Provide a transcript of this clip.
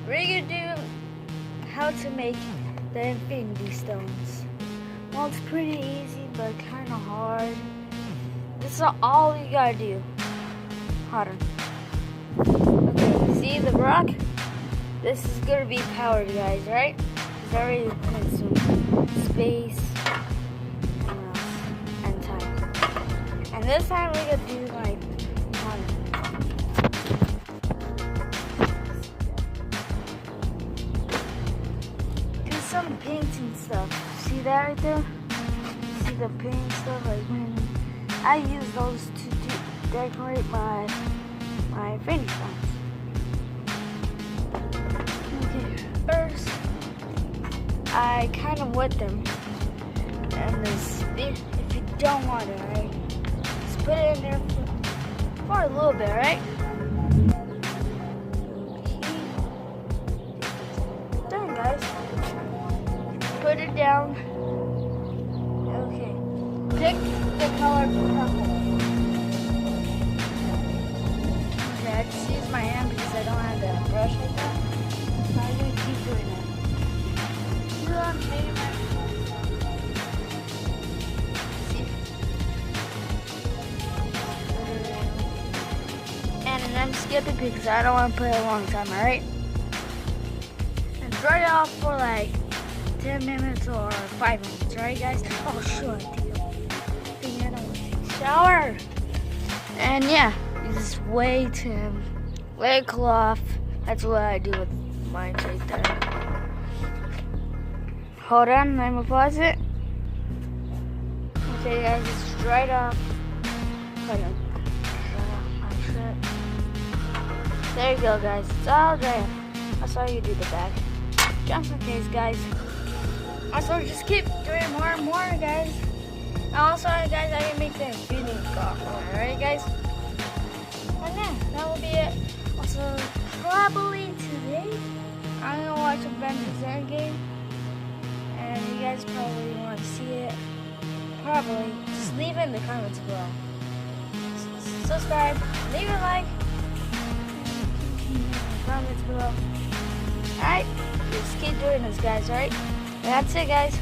we're gonna do how to make the infinity stones. Well, it's pretty easy, but kind of hard. This is all you gotta do. Hold on. Okay, see the rock? This is gonna be powered, guys, right? It's already put some space and time. And this time we're gonna do like do some painting stuff. See that right there? See the paint stuff? Like when I use those to decorate my infinity stones. Okay, first I kind of wet them, and if you don't want it, right, just put it in there for a little bit, right? Done, guys. Put it down. Okay, pick the color purple. Okay, I just use my hand because I don't have the brush like that. So I'm gonna keep doing it. And I'm skipping because I don't want to put it a long time, alright? And dry it off for like 10 minutes or 5 minutes, right guys? Oh sure, I don't want to take a shower. And yeah, you just wait and let it cool off. That's what I do with mine right there. Hold on, let me pause it. Okay guys, it's dried off. Hold on. There you go, guys. It's all dry off. That's how you do the back. Johnson case, guys. Also, just keep doing more and more, guys. And also, guys, I can make the infinity gauntlet. Alright, guys? And yeah, that will be it. Also, probably today, I'm gonna watch Avengers Endgame. And you guys probably want to see it. Probably. Just leave it in the comments below. Subscribe, leave a like, comments below. Alright, just keep doing this, guys, alright? That's it, guys.